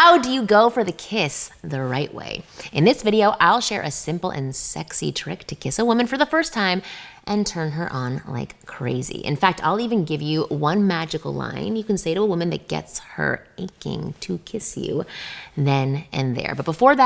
How do you go for the kiss the right way? In this video, I'll share a simple and sexy trick to kiss a woman for the first time and turn her on like crazy. In fact, I'll even give you one magical line you can say to a woman that gets her aching to kiss you then and there. But before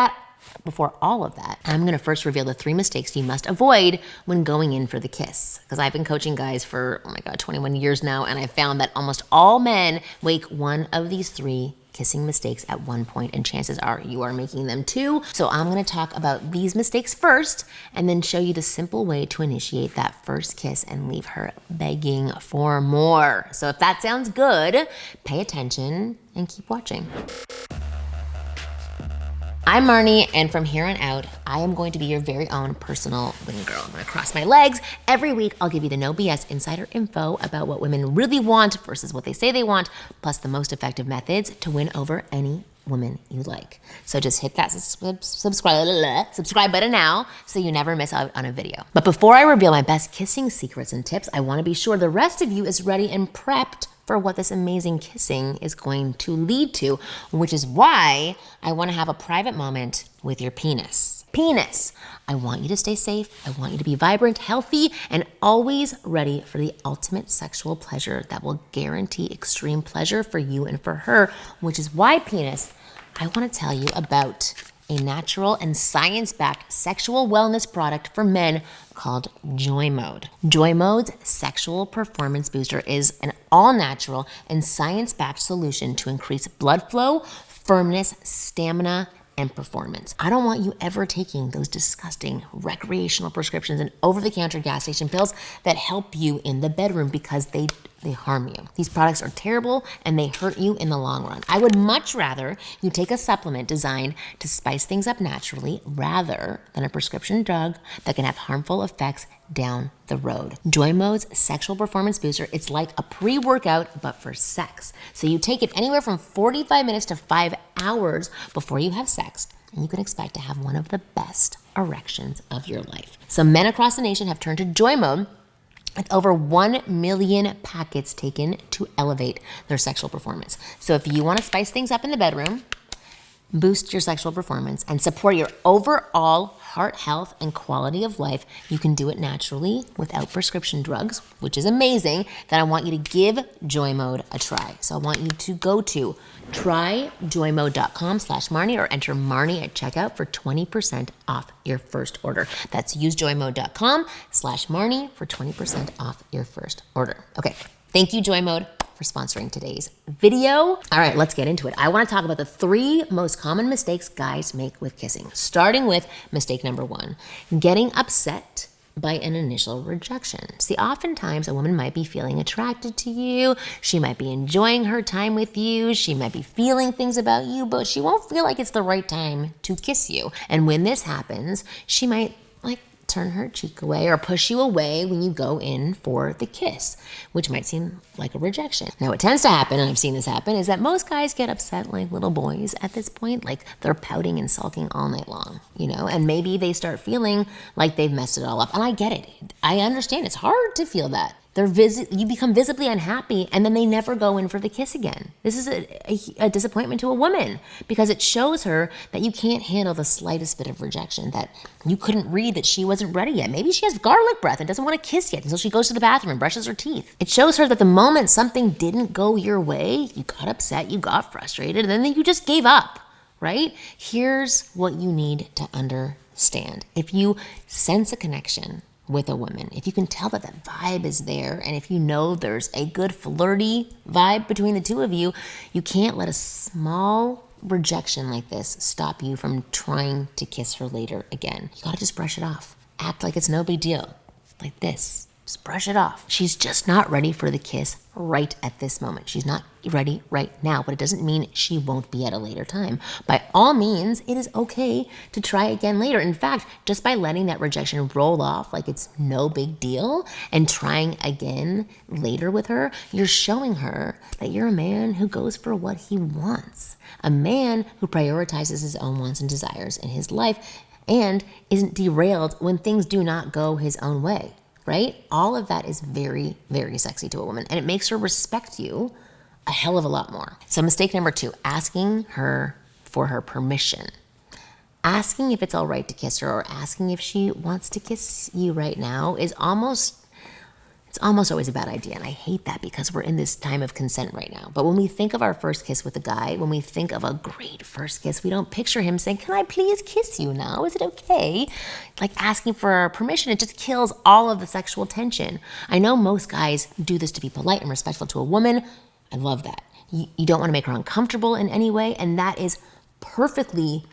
all of that, I'm gonna first reveal the 3 mistakes you must avoid when going in for the kiss. Because I've been coaching guys for, 21 years now, and I've found that almost all men make one of these 3 kissing mistakes at one point, and chances are you are making them too. So I'm gonna talk about these mistakes first, and then show you the simple way to initiate that first kiss and leave her begging for more. So if that sounds good, pay attention and keep watching. I'm Marni, and from here on out, I am going to be your very own personal wing girl. I'm gonna cross my legs. Every week, I'll give you the no BS insider info about what women really want versus what they say they want, plus the most effective methods to win over any woman you like. So just hit that subscribe button now so you never miss out on a video. But before I reveal my best kissing secrets and tips, I wanna be sure the rest of you is ready and prepped for what this amazing kissing is going to lead to, which is why I wanna have a private moment with your penis. Penis, I want you to stay safe. I want you to be vibrant, healthy, and always ready for the ultimate sexual pleasure that will guarantee extreme pleasure for you and for her, which is why, penis, I wanna tell you about a natural and science-backed sexual wellness product for men called Joy Mode. Joy Mode's sexual performance booster is an all-natural and science-backed solution to increase blood flow, firmness, stamina, and performance. I don't want you ever taking those disgusting recreational prescriptions and over-the-counter gas station pills that help you in the bedroom, because they harm you. These products are terrible and they hurt you in the long run. I would much rather you take a supplement designed to spice things up naturally rather than a prescription drug that can have harmful effects down the road. Joy Mode's sexual performance booster, it's like a pre-workout but for sex. So you take it anywhere from 45 minutes to 5 hours before you have sex, and you can expect to have one of the best erections of your life. So men across the nation have turned to Joy Mode, with over 1 million packets taken to elevate their sexual performance. So if you want to spice things up in the bedroom, boost your sexual performance, and support your overall heart health and quality of life, you can do it naturally without prescription drugs, which is amazing. Then I want you to give Joy Mode a try. So I want you to go to tryjoymode.com/Marni or enter Marni at checkout for 20% off your first order. That's usejoymode.com/Marni for 20% off your first order. Okay, thank you, Joy Mode, for sponsoring today's video. All right, let's get into it. I wanna talk about the 3 most common mistakes guys make with kissing, starting with mistake number 1, getting upset by an initial rejection. See, oftentimes a woman might be feeling attracted to you, she might be enjoying her time with you, she might be feeling things about you, but she won't feel like it's the right time to kiss you. And when this happens, she might turn her cheek away or push you away when you go in for the kiss, which might seem like a rejection. Now, what tends to happen, and I've seen this happen, is that most guys get upset like little boys at this point, like they're pouting and sulking all night long, and maybe they start feeling like they've messed it all up. And I get it. I understand. It's hard to feel that. You become visibly unhappy, and then they never go in for the kiss again. This is a disappointment to a woman, because it shows her that you can't handle the slightest bit of rejection, that you couldn't read that she wasn't ready yet. Maybe she has garlic breath and doesn't want to kiss yet until she goes to the bathroom and brushes her teeth. It shows her that the moment something didn't go your way, you got upset, you got frustrated, and then you just gave up, right? Here's what you need to understand. If you sense a connection with a woman, if you can tell that that vibe is there, and if you know there's a good flirty vibe between the two of you, you can't let a small rejection like this stop you from trying to kiss her later again. You gotta just brush it off. Act like it's no big deal, like this. Just brush it off. She's just not ready for the kiss right at this moment. She's not ready right now, but it doesn't mean she won't be at a later time. By all means, it is okay to try again later. In fact, just by letting that rejection roll off like it's no big deal and trying again later with her, you're showing her that you're a man who goes for what he wants, a man who prioritizes his own wants and desires in his life and isn't derailed when things do not go his own way. Right? All of that is very, very sexy to a woman, and it makes her respect you a hell of a lot more. So mistake number 2, asking her for her permission. Asking if it's all right to kiss her or asking if she wants to kiss you right now is almost always a bad idea. And I hate that because we're in this time of consent right now. But when we think of our first kiss with a guy, when we think of a great first kiss, we don't picture him saying, can I please kiss you now? Is it okay? Like asking for permission, it just kills all of the sexual tension. I know most guys do this to be polite and respectful to a woman. I love that. You don't want to make her uncomfortable in any way, and that is perfectly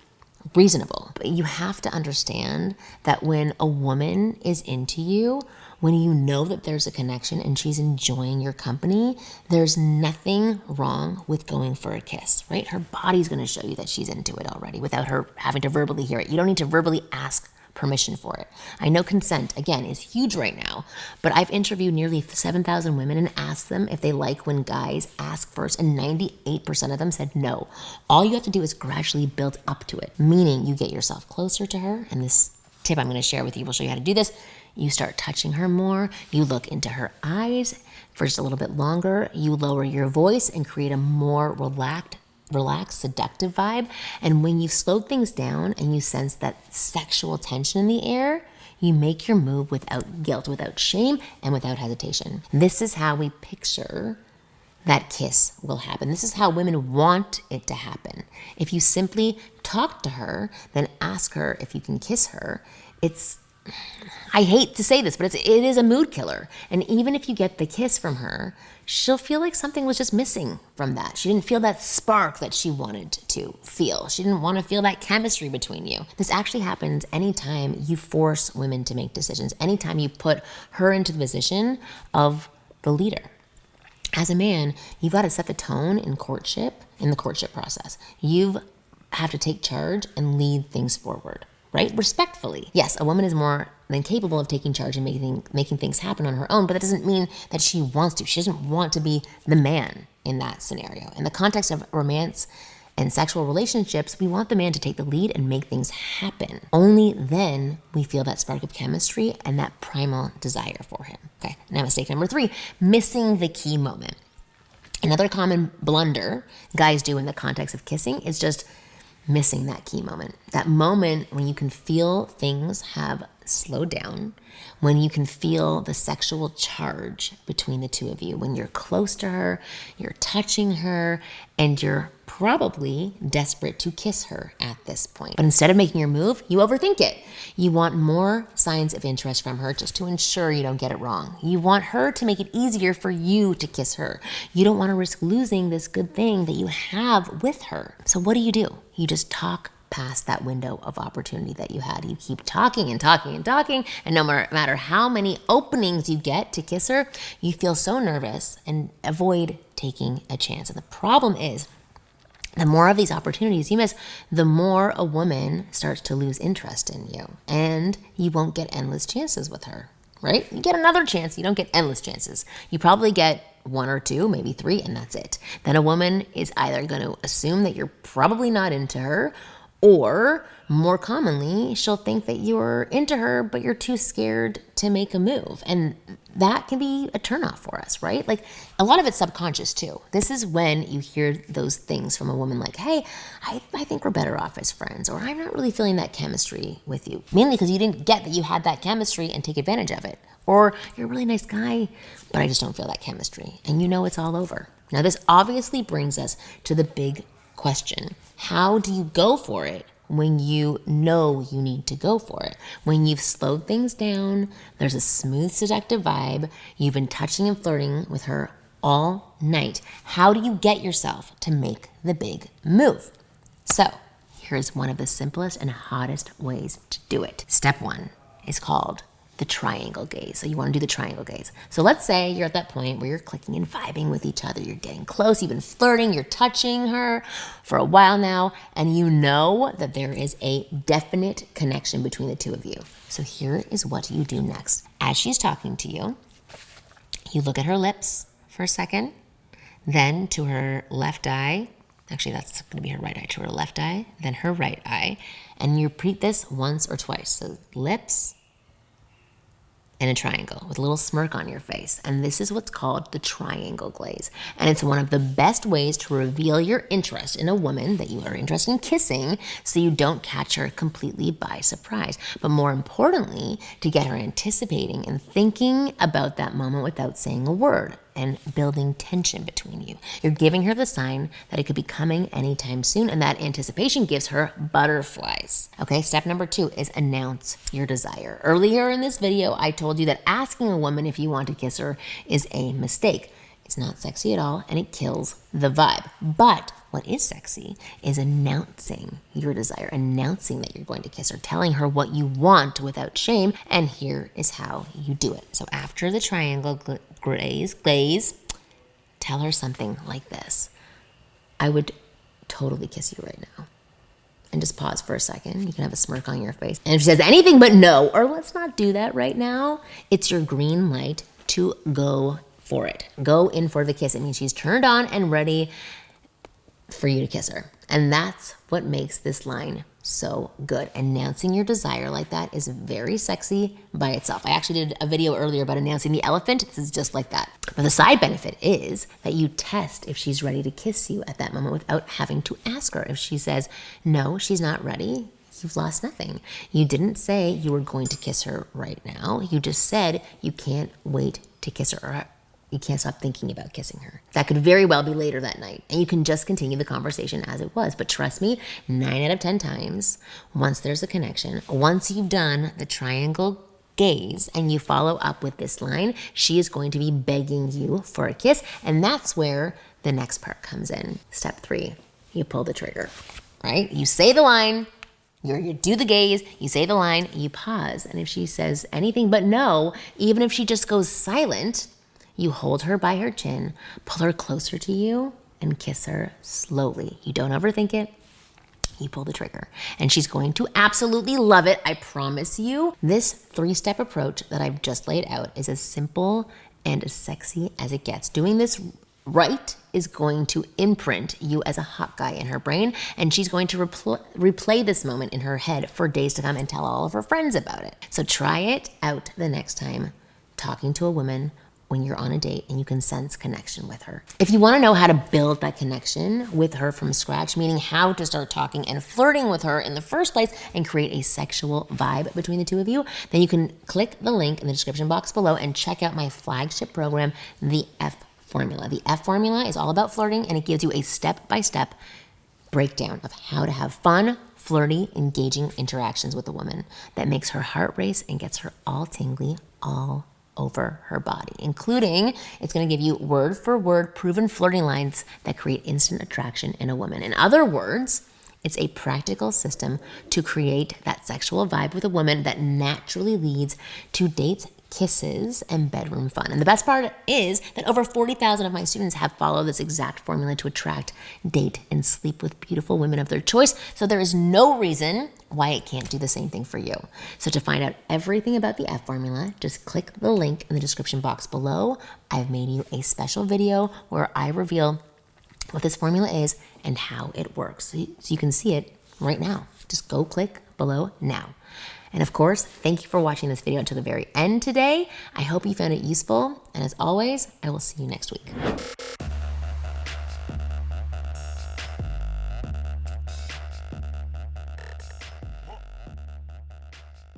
reasonable. But you have to understand that when a woman is into you, when you know that there's a connection and she's enjoying your company, there's nothing wrong with going for a kiss, right? Her body's going to show you that she's into it already without her having to verbally hear it. You don't need to verbally ask permission for it. I know consent, again, is huge right now, but I've interviewed nearly 7,000 women and asked them if they like when guys ask first, and 98% of them said no. All you have to do is gradually build up to it, meaning you get yourself closer to her, and this tip I'm going to share with you will show you how to do this. You start touching her more, you look into her eyes for just a little bit longer, you lower your voice and create a more relaxed, seductive vibe. And when you've slowed things down and you sense that sexual tension in the air, you make your move without guilt, without shame, and without hesitation. This is how we picture that kiss will happen. This is how women want it to happen. If you simply talk to her, then ask her if you can kiss her, I hate to say this, but it is a mood killer. And even if you get the kiss from her, she'll feel like something was just missing from that. She didn't feel that spark that she wanted to feel. She didn't want to feel that chemistry between you. This actually happens anytime you force women to make decisions, anytime you put her into the position of the leader. As a man, you've got to set the tone in the courtship process. You have to take charge and lead things forward, right? Respectfully. Yes, a woman is more than capable of taking charge and making things happen on her own, but that doesn't mean that she wants to. She doesn't want to be the man in that scenario. In the context of romance and sexual relationships, we want the man to take the lead and make things happen. Only then we feel that spark of chemistry and that primal desire for him. Okay, now mistake number 3, missing the key moment. Another common blunder guys do in the context of kissing is just missing that key moment. That moment when you can feel things have slowed down, when you can feel the sexual charge between the two of you, when you're close to her, you're touching her, and you're probably desperate to kiss her at this point. But instead of making your move, you overthink it. You want more signs of interest from her just to ensure you don't get it wrong. You want her to make it easier for you to kiss her. You don't want to risk losing this good thing that you have with her. So what do? You just talk past that window of opportunity that you had. You keep talking and talking and talking, and no matter how many openings you get to kiss her, you feel so nervous and avoid taking a chance. And the problem is, the more of these opportunities you miss, the more a woman starts to lose interest in you, and you won't get endless chances with her, right? You get another chance, you don't get endless chances. You probably get 1 or 2, maybe 3, and that's it. Then a woman is either going to assume that you're probably not into her, or more commonly, she'll think that you're into her, but you're too scared to make a move. And that can be a turnoff for us, right? Like, a lot of it's subconscious too. This is when you hear those things from a woman like, hey, I think we're better off as friends, or I'm not really feeling that chemistry with you. Mainly because you didn't get that you had that chemistry and take advantage of it. Or you're a really nice guy, but I just don't feel that chemistry. And you know it's all over. Now, this obviously brings us to the big question. How do you go for it when you know you need to go for it? When you've slowed things down, there's a smooth, seductive vibe, you've been touching and flirting with her all night. How do you get yourself to make the big move? So, here's one of the simplest and hottest ways to do it. Step 1 is called the triangle gaze. So you want to do the triangle gaze. So let's say you're at that point where you're clicking and vibing with each other. You're getting close, you've been flirting, you're touching her for a while now, and you know that there is a definite connection between the two of you. So here is what you do next. As she's talking to you, you look at her lips for a second, then to her left eye. Actually, that's going to be her right eye. To her left eye, then her right eye. And you repeat this once or twice. So lips, in a triangle with a little smirk on your face. And this is what's called the triangle glaze. And it's one of the best ways to reveal your interest in a woman that you are interested in kissing, so you don't catch her completely by surprise. But more importantly, to get her anticipating and thinking about that moment without saying a word and building tension between you. You're giving her the sign that it could be coming anytime soon, and that anticipation gives her butterflies. Okay, step number 2 is announce your desire. Earlier in this video, I told you that asking a woman if you want to kiss her is a mistake. It's not sexy at all, and it kills the vibe. But what is sexy is announcing your desire, announcing that you're going to kiss her, telling her what you want without shame, and here is how you do it. So after the triangle glaze, tell her something like this. I would totally kiss you right now. And just pause for a second. You can have a smirk on your face. And if she says anything but no, or let's not do that right now, it's your green light to go for it. Go in for the kiss. It means she's turned on and ready for you to kiss her. And that's what makes this line so good. Announcing your desire like that is very sexy by itself. I actually did a video earlier about announcing the elephant. This is just like that. But the side benefit is that you test if she's ready to kiss you at that moment without having to ask her. If she says, no, she's not ready, you've lost nothing. You didn't say you were going to kiss her right now. You just said you can't wait to kiss her, or you can't stop thinking about kissing her. That could very well be later that night, and you can just continue the conversation as it was. But trust me, 9 out of 10 times, once there's a connection, once you've done the triangle gaze and you follow up with this line, she is going to be begging you for a kiss, and that's where the next part comes in. Step 3, you pull the trigger, right? You say the line, you do the gaze, you say the line, you pause, and if she says anything but no, even if she just goes silent, you hold her by her chin, pull her closer to you, and kiss her slowly. You don't overthink it. You pull the trigger. And she's going to absolutely love it, I promise you. This 3-step approach that I've just laid out is as simple and as sexy as it gets. Doing this right is going to imprint you as a hot guy in her brain, and she's going to replay this moment in her head for days to come and tell all of her friends about it. So try it out the next time talking to a woman when you're on a date and you can sense connection with her. If you want to know how to build that connection with her from scratch, meaning how to start talking and flirting with her in the first place and create a sexual vibe between the two of you, then you can click the link in the description box below and check out my flagship program, The F Formula. The F Formula is all about flirting, and it gives you a step-by-step breakdown of how to have fun, flirty, engaging interactions with a woman that makes her heart race and gets her all tingly, all over her body, including it's going to give you word for word proven flirting lines that create instant attraction in a woman. In other words, it's a practical system to create that sexual vibe with a woman that naturally leads to dates, kisses, and bedroom fun. And the best part is that over 40,000 of my students have followed this exact formula to attract, date, and sleep with beautiful women of their choice. So there is no reason why it can't do the same thing for you. So to find out everything about the F Formula, just click the link in the description box below. I've made you a special video where I reveal what this formula is and how it works. So you can see it right now. Just go click below now. And of course, thank you for watching this video until the very end today. I hope you found it useful. And as always, I will see you next week.